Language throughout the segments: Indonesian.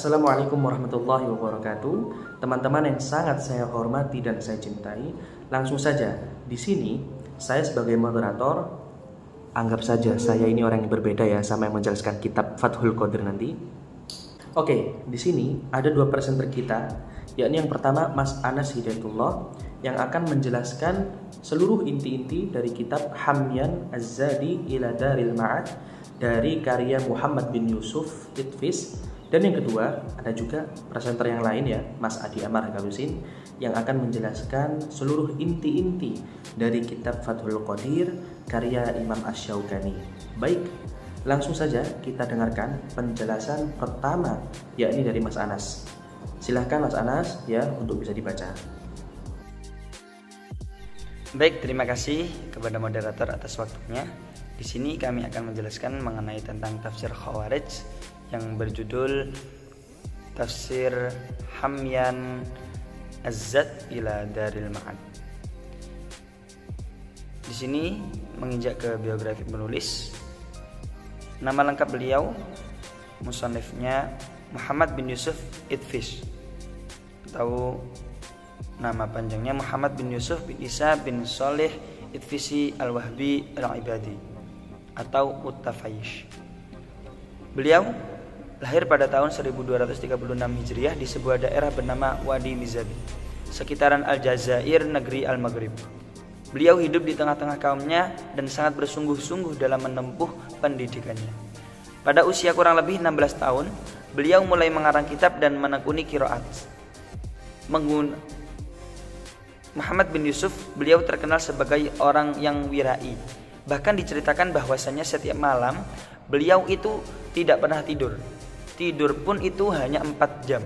Assalamualaikum warahmatullahi wabarakatuh. Teman-teman yang sangat saya hormati dan saya cintai, langsung saja di sini saya sebagai moderator, anggap saja saya ini orang yang berbeda ya sama yang menjelaskan kitab Fathul Qadir nanti. Oke, di sini ada dua presenter kita, yakni yang pertama Mas Anas Hidayatullah yang akan menjelaskan seluruh inti-inti dari kitab Hamyan Az-Zadi ila Daril Ma'ad dari karya Muhammad bin Yusuf Itfis. Dan yang kedua ada juga presenter yang lain ya, Mas Adi Amar Galusin yang akan menjelaskan seluruh inti-inti dari kitab Fathul Qadir karya Imam Asy-Syaukani. Baik, langsung saja kita dengarkan penjelasan pertama yakni dari Mas Anas. Silahkan Mas Anas ya untuk bisa dibaca. Baik, terima kasih kepada moderator atas waktunya. Di sini kami akan menjelaskan mengenai tentang tafsir Khawarij yang berjudul Tafsir Hamyan Az-Zad ila Daril Ma'ad. Di sini menginjak ke biografi penulis. Nama lengkap beliau, musannifnya Muhammad bin Yusuf Itfis, atau nama panjangnya Muhammad bin Yusuf bin Isa bin Shalih Itfisi Al-Wahbi Al-Ibadi atau Uttafayish. Beliau lahir pada tahun 1236 Hijriah di sebuah daerah bernama Wadi Mizabi, sekitaran Aljazair, negeri Al-Maghrib. Beliau hidup di tengah-tengah kaumnya dan sangat bersungguh-sungguh dalam menempuh pendidikannya. Pada usia kurang lebih 16 tahun, beliau mulai mengarang kitab dan menekuni qiraat. Muhammad bin Yusuf, beliau terkenal sebagai orang yang wirai. Bahkan diceritakan bahwasanya setiap malam beliau itu tidak pernah tidur. Tidur pun itu hanya 4 jam.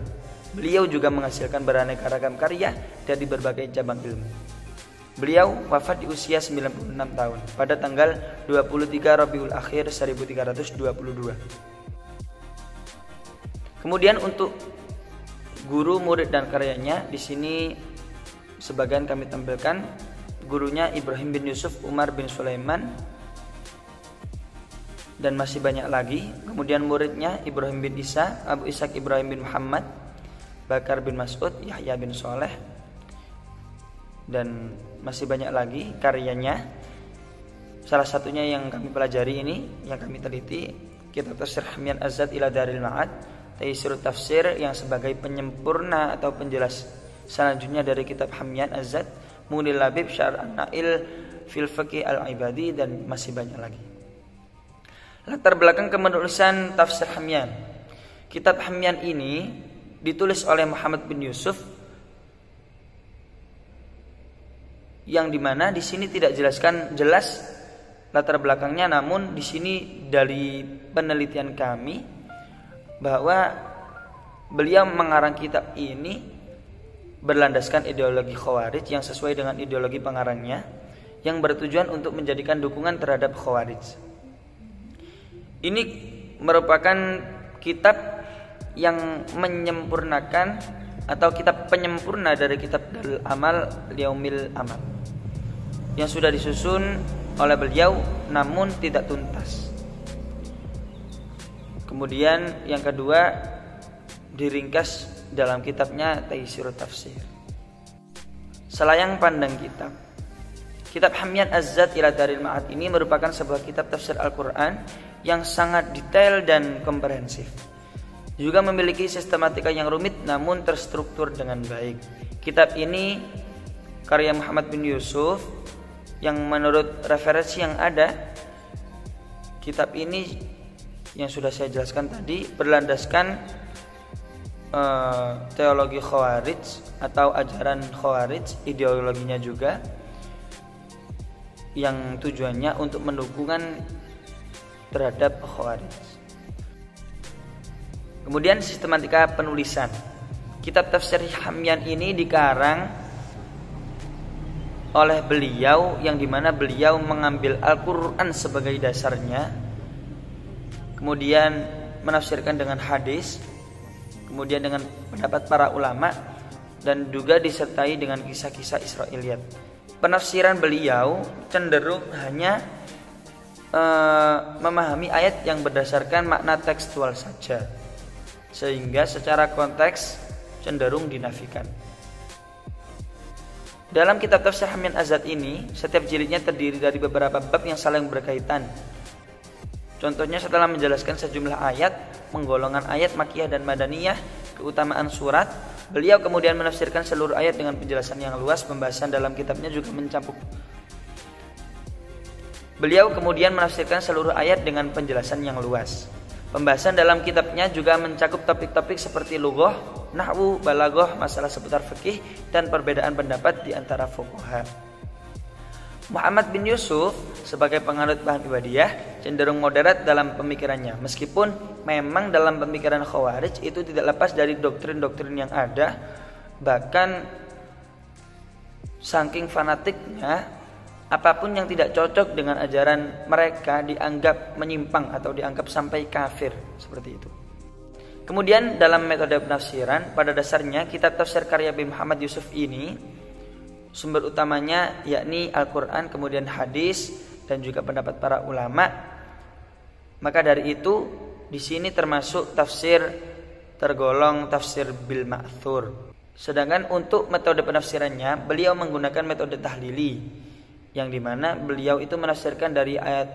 Beliau juga menghasilkan beraneka ragam karya dari berbagai cabang ilmu. Beliau wafat di usia 96 tahun pada tanggal 23 Rabiul Akhir 1322. Kemudian untuk guru, murid dan karyanya di sini sebagian kami tampilkan. Gurunya Ibrahim bin Yusuf Umar bin Sulaiman dan masih banyak lagi. Kemudian muridnya Ibrahim bin Isa, Abu Ishaq Ibrahim bin Muhammad, Bakar bin Mas'ud, Yahya bin Soleh, dan masih banyak lagi karyanya. Salah satunya yang kami pelajari ini, yang kami teliti, kitab Tafsir Hamyan Az-Zad ila Daril Ma'ad, Taisirut Tafsir, yang sebagai penyempurna atau penjelas selanjutnya dari kitab Hamyan Az-Zad, Munil Labib Syar An-Nail Fil Fiqh Al-Ibadi, dan masih banyak lagi. Latar belakang kepenulisan Tafsir Hamyan. Kitab Hamyan ini ditulis oleh Muhammad bin Yusuf, yang dimana di sini tidak jelaskan jelas latar belakangnya, namun di sini dari penelitian kami bahwa beliau mengarang kitab ini berlandaskan ideologi Khawarij yang sesuai dengan ideologi pengarangnya, yang bertujuan untuk menjadikan dukungan terhadap Khawarij. Ini merupakan kitab yang menyempurnakan atau kitab penyempurna dari kitab Dalil Amal Yaumil Amal yang sudah disusun oleh beliau namun tidak tuntas. Kemudian yang kedua diringkas dalam kitabnya Taisirut Tafsir. Selayang pandang kitab Hamyan Az-Zad ila Daril Ma'ad ini merupakan sebuah kitab tafsir Al-Quran yang sangat detail dan komprehensif. Juga memiliki sistematika yang rumit namun terstruktur dengan baik. Kitab ini karya Muhammad bin Yusuf yang menurut referensi yang ada, kitab ini yang sudah saya jelaskan tadi berlandaskan teologi Khawarij atau ajaran Khawarij, ideologinya juga, yang tujuannya untuk mendukungkan terhadap Khawarij. Kemudian sistematika penulisan. Kitab Tafsir Hamyan ini dikarang oleh beliau, yang dimana beliau mengambil Al-Quran sebagai dasarnya, kemudian menafsirkan dengan hadis, kemudian dengan pendapat para ulama, dan juga disertai dengan kisah-kisah Israiliyat. Penafsiran beliau cenderung hanya memahami ayat yang berdasarkan makna tekstual saja. sehingga secara konteks cenderung dinafikan. Dalam kitab tafsir Hamyan Azad ini, setiap jilidnya terdiri dari beberapa bab yang saling berkaitan. Contohnya setelah menjelaskan sejumlah ayat, penggolongan ayat Makkiyah dan Madaniyah, keutamaan surat, beliau kemudian menafsirkan seluruh ayat dengan penjelasan yang luas. Pembahasan dalam kitabnya juga mencakup. Beliau kemudian menafsirkan seluruh ayat dengan penjelasan yang luas. Pembahasan dalam kitabnya juga mencakup topik-topik seperti lughah, nahwu, balaghah, masalah seputar fikih, dan perbedaan pendapat di antara fuqaha. Muhammad bin Yusuf sebagai penganut paham ibadiyah cenderung moderat dalam pemikirannya, meskipun memang dalam pemikiran Khawarij itu tidak lepas dari doktrin-doktrin yang ada. Bahkan saking fanatiknya, apapun yang tidak cocok dengan ajaran mereka dianggap menyimpang atau dianggap sampai kafir, seperti itu. Kemudian dalam metode penafsiran, pada dasarnya kitab tafsir karya B. Muhammad Yusuf ini sumber utamanya yakni Al-Quran, kemudian hadis, dan juga pendapat para ulama. Maka dari itu di sini termasuk tafsir tergolong tafsir bil ma'thur. Sedangkan untuk metode penafsirannya, beliau menggunakan metode tahlili, yang dimana beliau itu menafsirkan dari ayat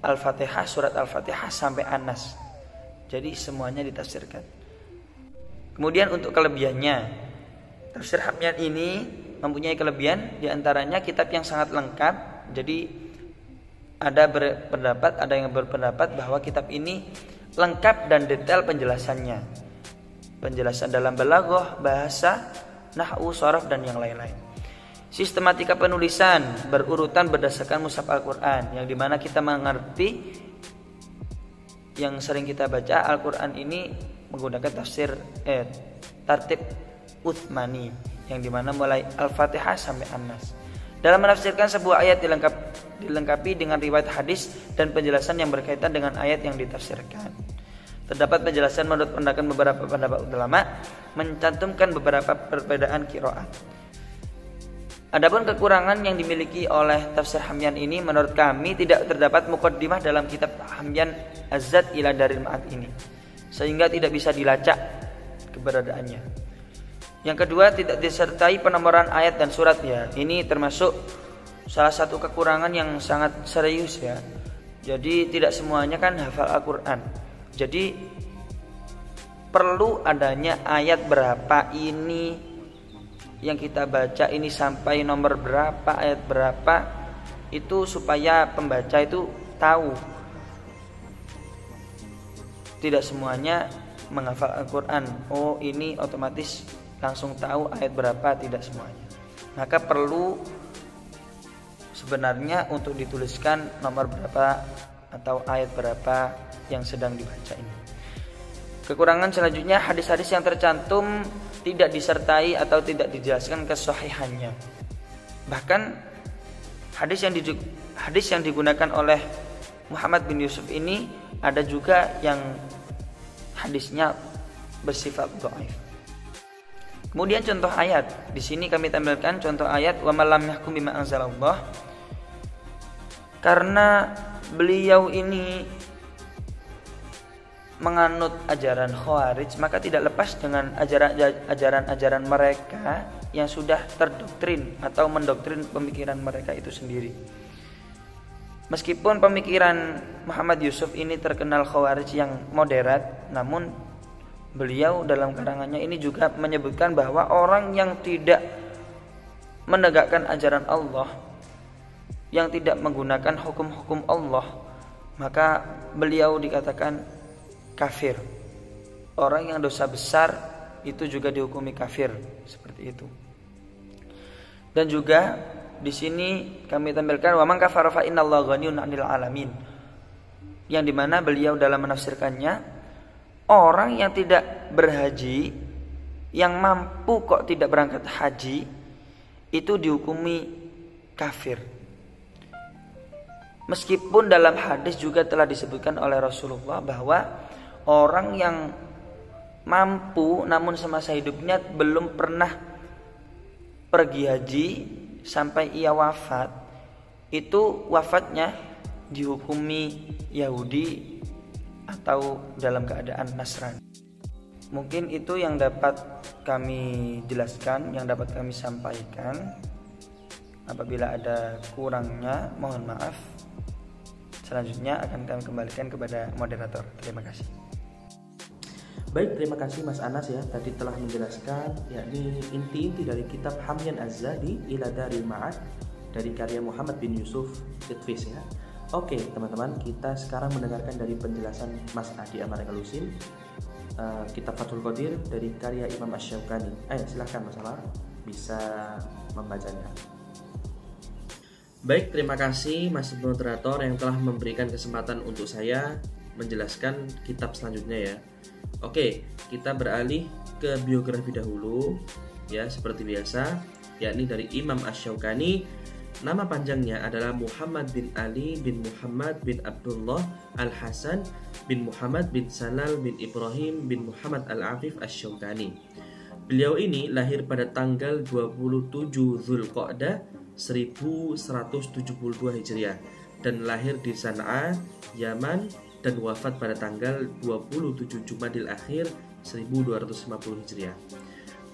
Al-Fatihah, surat Al-Fatihah sampai An-Nas. Jadi semuanya ditafsirkan. Kemudian untuk kelebihannya, tafsir Hamyan ini mempunyai kelebihan, diantaranya kitab yang sangat lengkap. Jadi ada yang berpendapat bahwa kitab ini lengkap dan detail penjelasannya. Penjelasan dalam balaghah, bahasa, nahwu, sharaf, dan yang lain-lain. Sistematika penulisan berurutan berdasarkan mushaf Al-Quran, yang dimana kita mengerti, yang sering kita baca Al-Quran ini menggunakan tafsir tartib Utsmani, yang dimana mulai Al-Fatihah sampai An-Nas. Dalam menafsirkan sebuah ayat dilengkapi dengan riwayat hadis dan penjelasan yang berkaitan dengan ayat yang ditafsirkan. Terdapat penjelasan menurut beberapa pendapat ulama, mencantumkan beberapa perbedaan qiraat. Adapun kekurangan yang dimiliki oleh tafsir Hamyan ini, menurut kami tidak terdapat muqaddimah dalam kitab Hamyan Azad ila Daril Ma'ad ini, sehingga tidak bisa dilacak keberadaannya. Yang kedua, tidak disertai penomoran ayat dan surat ya. Ini termasuk salah satu kekurangan yang sangat serius ya. Jadi tidak semuanya kan hafal Al-Quran. Jadi perlu adanya ayat berapa ini yang kita baca ini sampai nomor berapa, ayat berapa, itu supaya pembaca itu tahu. Tidak semuanya menghafal Al-Quran. Oh, ini otomatis langsung tahu ayat berapa, tidak semuanya. Maka perlu sebenarnya untuk dituliskan nomor berapa atau ayat berapa yang sedang dibaca ini. Kekurangan selanjutnya, hadis-hadis yang tercantum tidak disertai atau tidak dijelaskan kesahihannya. Bahkan hadis yang digunakan oleh Muhammad bin Yusuf ini ada juga yang hadisnya bersifat dhaif. Kemudian contoh ayat. Di sini kami tampilkan contoh ayat wa man lam yahkum bima anzalallah. Karena beliau ini menganut ajaran Khawarij, maka tidak lepas dengan ajaran-ajaran mereka yang sudah terdoktrin atau mendoktrin pemikiran mereka itu sendiri. Meskipun pemikiran Muhammad Yusuf ini terkenal Khawarij yang moderat, namun beliau dalam karangannya ini juga menyebutkan bahwa orang yang tidak menegakkan ajaran Allah, yang tidak menggunakan hukum-hukum Allah, maka beliau dikatakan kafir. Orang yang dosa besar itu juga dihukumi kafir, seperti itu. Dan juga di sini kami tampilkan wa man kafara fa innallaha ghaniyun 'anil 'alamin, yang dimana beliau dalam menafsirkannya, orang yang tidak berhaji, yang mampu kok tidak berangkat haji, itu dihukumi kafir. Meskipun dalam hadis juga telah disebutkan oleh Rasulullah bahwa orang yang mampu namun semasa hidupnya belum pernah pergi haji sampai ia wafat, itu wafatnya dihukumi Yahudi atau dalam keadaan Nasrani. Mungkin itu yang dapat kami jelaskan, yang dapat kami sampaikan. Apabila ada kurangnya, mohon maaf. Selanjutnya akan kami kembalikan kepada moderator. Terima kasih. Baik, terima kasih Mas Anas ya, tadi telah menjelaskan yakni inti-inti dari kitab Hamyan Az-Zadi ila Daril Ma'ad dari karya Muhammad bin Yusuf Itfis ya. Oke teman-teman, kita sekarang mendengarkan dari penjelasan Mas Adi Amarengalusin, kitab Fathul Qadir dari karya Imam Asy-Syaukani. Ayo silahkan Mas Amar, bisa membacanya. Baik, terima kasih Mas moderator yang telah memberikan kesempatan untuk saya menjelaskan kitab selanjutnya ya. Oke, kita beralih ke biografi dahulu ya, seperti biasa, yakni dari Imam Asy-Syaukani. Nama panjangnya adalah Muhammad bin Ali bin Muhammad bin Abdullah Al-Hasan bin Muhammad bin Salal bin Ibrahim bin Muhammad Al-Afif Asy-Syaukani. Beliau ini lahir pada tanggal 27 Dzulqa'dah 1172 Hijriah dan lahir di Sana'a, Yaman, dan wafat pada tanggal 27 Jumadil Akhir 1250 Hijriah.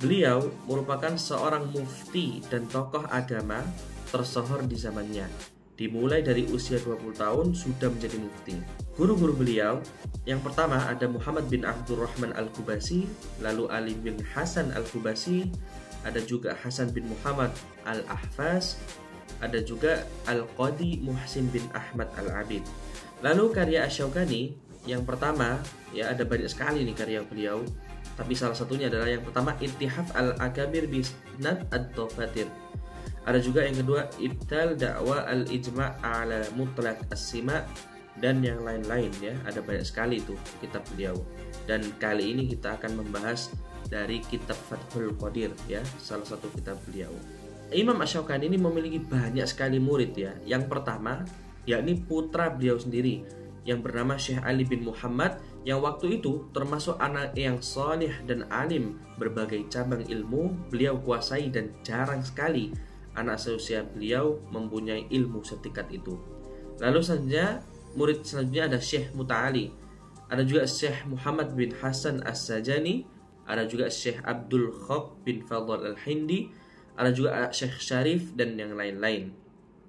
Beliau merupakan seorang mufti dan tokoh agama tersohor di zamannya. Dimulai dari usia 20 tahun sudah menjadi mufti. Guru-guru beliau yang pertama ada Muhammad bin Abdurrahman Al-Qubasi, lalu Ali bin Hasan Al-Qubasi, ada juga Hasan bin Muhammad Al-Ahfaz, ada juga Al-Qadi Muhsin bin Ahmad Al-Abid. Lalu karya Asy-Syaukani yang pertama ya, ada banyak sekali nih karya beliau, tapi salah satunya adalah yang pertama Ittihaf al-Akabir bisnad ad-Dafatir. Ada juga yang kedua Ibtal Da'wa al-Ijma' ala Mutlaq as-Sima' dan yang lain-lain ya, ada banyak sekali tuh kitab beliau. Dan kali ini kita akan membahas dari kitab Fathul Qadir ya, salah satu kitab beliau. Imam Asy-Syaukani ini memiliki banyak sekali murid ya. Yang pertama yakni putra beliau sendiri yang bernama Syekh Ali bin Muhammad, yang waktu itu termasuk anak yang saleh dan alim, berbagai cabang ilmu beliau kuasai dan jarang sekali anak seusia beliau mempunyai ilmu setingkat itu. Lalu selanjutnya murid selanjutnya ada Syekh Muta'ali, ada juga Syekh Muhammad bin Hasan As-Sajani, ada juga Syekh Abdul Khaq bin Fadl Al-Hindi, ada juga Syekh Syarif dan yang lain-lain.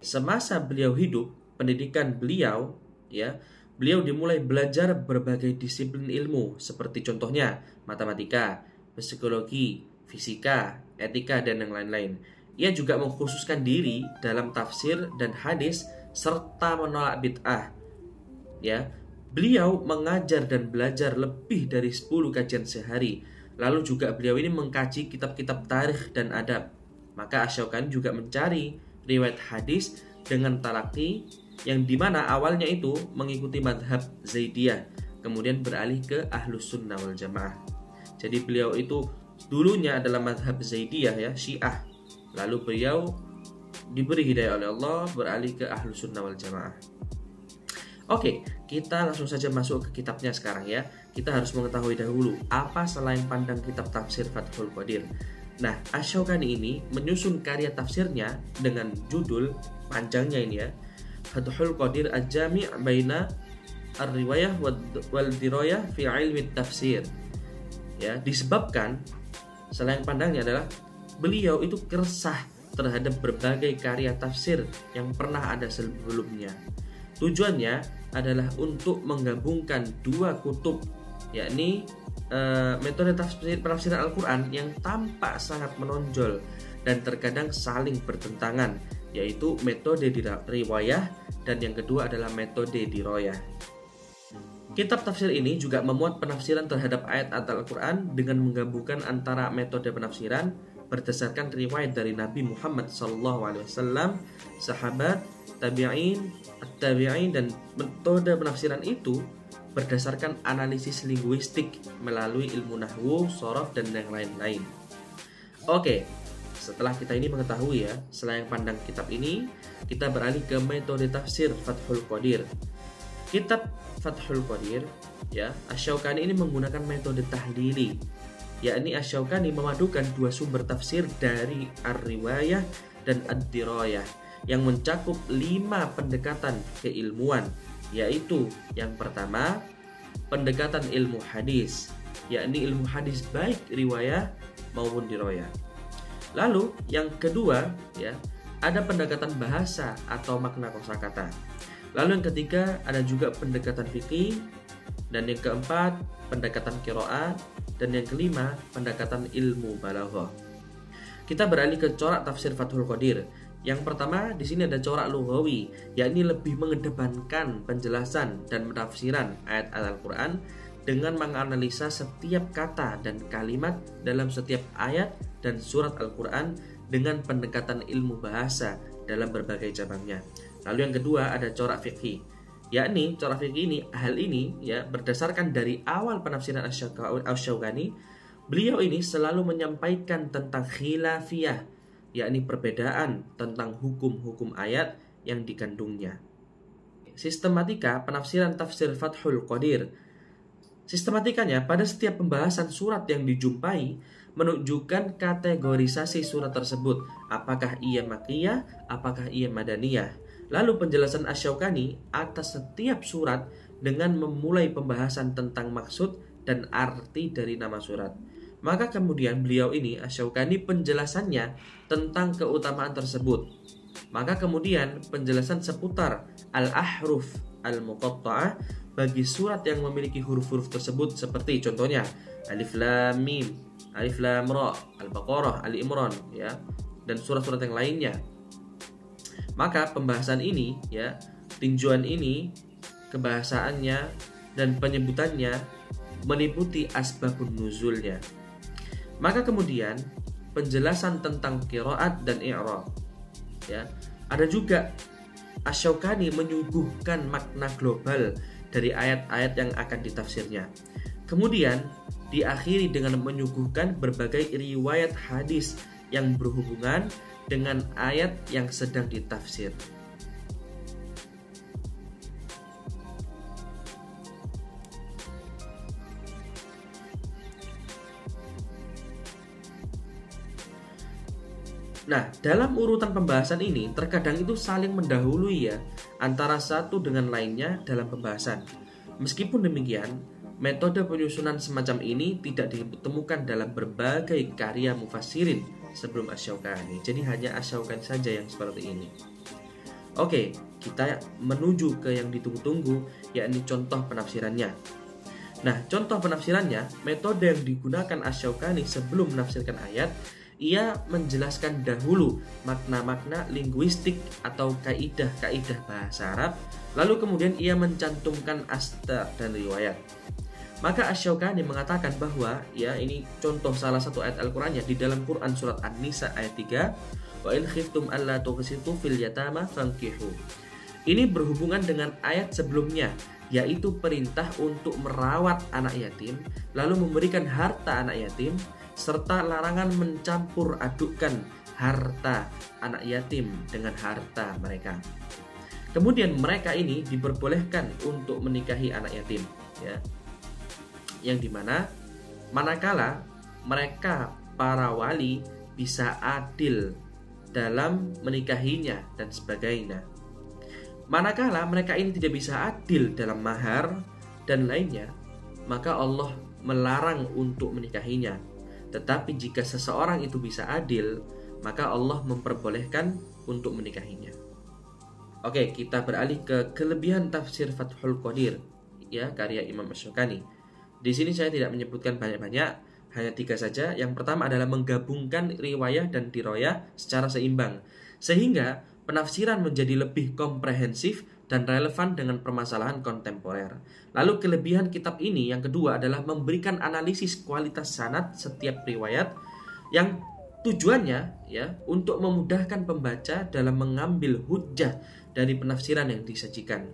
Semasa beliau hidup, pendidikan beliau ya, beliau dimulai belajar berbagai disiplin ilmu seperti contohnya matematika, psikologi, fisika, etika dan yang lain-lain. Ia juga mengkhususkan diri dalam tafsir dan hadis serta menolak bid'ah. Ya, beliau mengajar dan belajar lebih dari 10 kajian sehari. Lalu juga beliau ini mengkaji kitab-kitab tarikh dan adab. Maka Asy-Syaukani juga mencari riwayat hadis dengan talaqi, yang dimana awalnya itu mengikuti madhab Zaidiyah, kemudian beralih ke Ahlus Sunnah wal Jamaah. Jadi beliau itu dulunya adalah madhab Zaidiyah ya, Syiah. Lalu beliau diberi hidayah oleh Allah, beralih ke Ahlus Sunnah wal Jamaah. Oke, kita langsung saja masuk ke kitabnya sekarang ya. Kita harus mengetahui dahulu apa selain pandang kitab tafsir Fathul Qadir. Nah, Asy-Syaukani ini menyusun karya tafsirnya dengan judul panjangnya ini ya, Fathul Qadir Al-Jami' baina ar-riwayah wal dirayah fi ilmi tafsir. Ya, disebabkan selain pandangnya adalah beliau itu keresah terhadap berbagai karya tafsir yang pernah ada sebelumnya. Tujuannya adalah untuk menggabungkan dua kutub, yakni metode penafsiran Al-Quran yang tampak sangat menonjol dan terkadang saling bertentangan, yaitu metode riwayah dan yang kedua adalah metode dirayah. Kitab tafsir ini juga memuat penafsiran terhadap ayat Al-Quran dengan menggabungkan antara metode penafsiran berdasarkan riwayat dari Nabi Muhammad SAW, sahabat, tabi'in, at-tabi'in, dan metode penafsiran itu berdasarkan analisis linguistik melalui ilmu nahwu, shorof, dan yang lain-lain. Oke, setelah kita ini mengetahui ya, selain pandang kitab ini, kita beralih ke metode tafsir Fathul Qadir. Kitab Fathul Qadir ya, Asy-Syaukani ini menggunakan metode tahlili, yakni Asy-Syaukani memadukan dua sumber tafsir dari ar-riwayah dan ad-dirayah yang mencakup 5 pendekatan keilmuan, yaitu yang pertama pendekatan ilmu hadis, yakni ilmu hadis baik riwayah maupun diroyah. Lalu yang kedua ya, ada pendekatan bahasa atau makna kosakata. Lalu yang ketiga ada juga pendekatan fikih, dan yang keempat pendekatan qiraat, dan yang kelima pendekatan ilmu balaghah. Kita beralih ke corak tafsir Fathul Qadir. Yang pertama di sini ada corak lughawi, yakni lebih mengedepankan penjelasan dan penafsiran ayat Al-Qur'an dengan menganalisa setiap kata dan kalimat dalam setiap ayat dan surat Al-Qur'an dengan pendekatan ilmu bahasa dalam berbagai cabangnya. Lalu yang kedua ada corak fikih, yakni corak fikih ini, hal ini ya berdasarkan dari awal penafsiran Asy-Syaukani, beliau ini selalu menyampaikan tentang khilafiyah, yakni perbedaan tentang hukum-hukum ayat yang dikandungnya. Sistematika penafsiran tafsir Fathul Qadir. Sistematikanya pada setiap pembahasan surat yang dijumpai menunjukkan kategorisasi surat tersebut, apakah ia makkiyah, apakah ia madaniyah. Lalu penjelasan Asy-Syaukani atas setiap surat dengan memulai pembahasan tentang maksud dan arti dari nama surat. Maka kemudian beliau ini Asy-Syaukani penjelasannya tentang keutamaan tersebut. Maka kemudian penjelasan seputar al-ahruf al-muqatta'ah bagi surat yang memiliki huruf-huruf tersebut, seperti contohnya Alif Lam Mim, Alif Lam Ra, Al-Baqarah, Ali Imran ya, dan surat-surat yang lainnya. Maka pembahasan ini ya, tinjauan ini, kebahasaannya dan penyebutannya meliputi asbabun nuzulnya. Maka kemudian penjelasan tentang qiraat dan i'rab ya. Ada juga Asy-Syaukani menyuguhkan makna global dari ayat-ayat yang akan ditafsirnya. Kemudian diakhiri dengan menyuguhkan berbagai riwayat hadis yang berhubungan dengan ayat yang sedang ditafsir. Nah, dalam urutan pembahasan ini terkadang itu saling mendahului ya antara satu dengan lainnya dalam pembahasan. Meskipun demikian, metode penyusunan semacam ini tidak ditemukan dalam berbagai karya mufassirin sebelum Asy-Syaukani. Jadi hanya Asy-Syaukani saja yang seperti ini. Oke, kita menuju ke yang ditunggu-tunggu, yakni contoh penafsirannya. Nah, contoh penafsirannya, metode yang digunakan Asy-Syaukani sebelum menafsirkan ayat, ia menjelaskan dahulu makna-makna linguistik atau kaidah-kaidah bahasa Arab, lalu kemudian ia mencantumkan astar dan riwayat. Maka Asy-Syaukani mengatakan bahwa ya ini contoh salah satu ayat Al-Qur'annya di dalam Quran surat An-Nisa ayat 3, wa in khiftum alla tuqsitu fil yatama fankihu. Ini berhubungan dengan ayat sebelumnya, yaitu perintah untuk merawat anak yatim, lalu memberikan harta anak yatim, serta larangan mencampur adukkan harta anak yatim dengan harta mereka. Kemudian mereka ini diperbolehkan untuk menikahi anak yatim ya. Yang dimana manakala mereka para wali bisa adil dalam menikahinya dan sebagainya. Manakala mereka ini tidak bisa adil dalam mahar dan lainnya, maka Allah melarang untuk menikahinya. Tetapi jika seseorang itu bisa adil, maka Allah memperbolehkan untuk menikahinya. Oke, kita beralih ke kelebihan tafsir Fathul Qadir ya, karya Imam Asy-Syaukani. Di sini saya tidak menyebutkan banyak-banyak, hanya 3 saja. Yang pertama adalah menggabungkan riwayah dan diroyah secara seimbang, sehingga penafsiran menjadi lebih komprehensif dan relevan dengan permasalahan kontemporer. Lalu kelebihan kitab ini yang kedua adalah memberikan analisis kualitas sanad setiap riwayat yang tujuannya ya untuk memudahkan pembaca dalam mengambil hujjah dari penafsiran yang disajikan.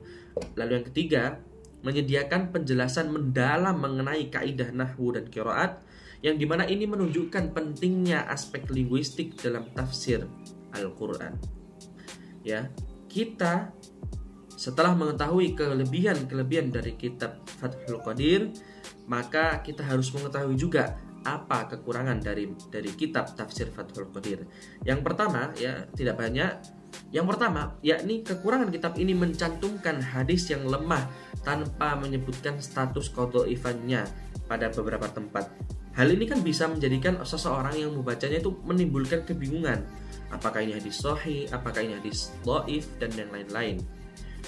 Lalu yang ketiga, menyediakan penjelasan mendalam mengenai kaidah nahwu dan qiraat, yang dimana ini menunjukkan pentingnya aspek linguistik dalam tafsir Al-Quran. Ya, kita setelah mengetahui kelebihan dari kitab Fathul Qadir, maka kita harus mengetahui juga apa kekurangan dari kitab tafsir Fathul Qadir. Yang pertama ya tidak banyak. Yang pertama yakni kekurangan kitab ini mencantumkan hadis yang lemah tanpa menyebutkan status qadha'ifannya pada beberapa tempat. Hal ini kan bisa menjadikan seseorang yang membacanya itu menimbulkan kebingungan. Apakah ini hadis sahih, apakah ini hadis dhaif, dan yang lain-lain.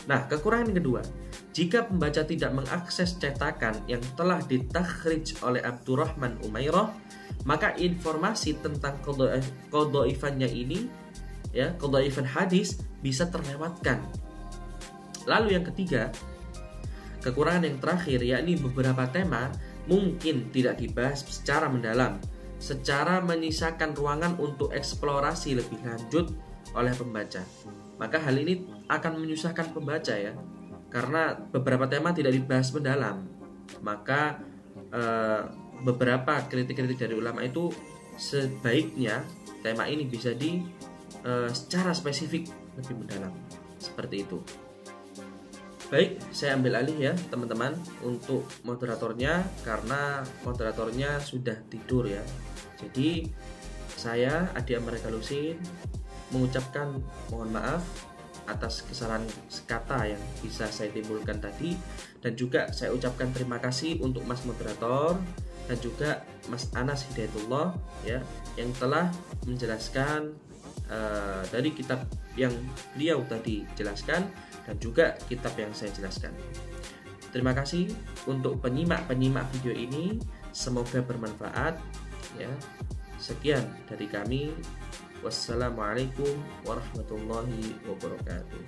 Nah, kekurangan yang kedua, jika pembaca tidak mengakses cetakan yang telah ditakhrij oleh Abdurrahman Umairah, maka informasi tentang qadha'ifannya ini, ya, qadha'ifan hadis bisa terlewatkan. Lalu yang ketiga, kekurangan yang terakhir, yakni beberapa tema mungkin tidak dibahas secara mendalam, secara menyisakan ruangan untuk eksplorasi lebih lanjut oleh pembaca. Maka hal ini akan menyusahkan pembaca ya, karena beberapa tema tidak dibahas mendalam. Maka beberapa kritik-kritik dari ulama itu sebaiknya tema ini bisa secara spesifik lebih mendalam, seperti itu. Baik, saya ambil alih ya teman-teman untuk moderatornya, karena moderatornya sudah tidur ya. Jadi saya Adi Amar Galusin mengucapkan mohon maaf atas kesalahan kata yang bisa saya timbulkan tadi, dan juga saya ucapkan terima kasih untuk Mas Moderator dan juga Mas Anas Hidayatullah ya, yang telah menjelaskan dari kitab yang beliau tadi jelaskan dan juga kitab yang saya jelaskan. Terima kasih untuk penyimak video ini, semoga bermanfaat ya. Sekian dari kami. Wassalamualaikum warahmatullahi wabarakatuh.